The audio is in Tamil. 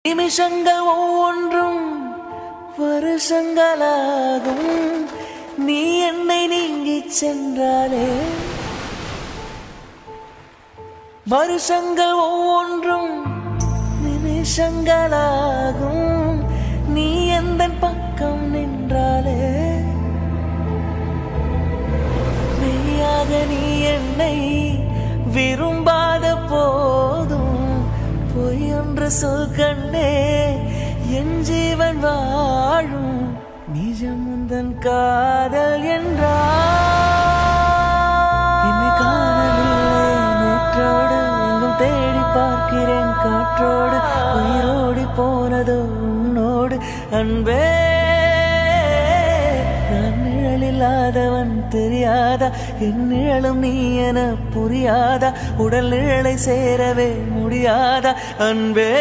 நிமிஷங்கள் ஒவ்வொன்றும் வருஷங்களாகும். நீ என்னை நீங்கி சென்றாலே வருஷங்கள் ஒவ்வொன்றும் நிமிஷங்களாகும். நீ எந்த பக்கம் நின்றாலே மெய்யாக நீ என்னை விரும்பாத போதும் பொய் என்று சொல் கண்ணே என் ஜீவன் வாழும். நிஜம் உந்தன் காதல் என்னை காணவில்லை நேற்றோடு எங்கும் தேடி பார்க்கிறேன் காற்றோடு உயிரோடி போனதோ உன்னோடு அன்பே. நான் நிழலில்லாதவன் தெரியாதா என் நிழலும் நீ என புரியாதா உடல் நிழலை சேரவே முடியாதா அன்பே.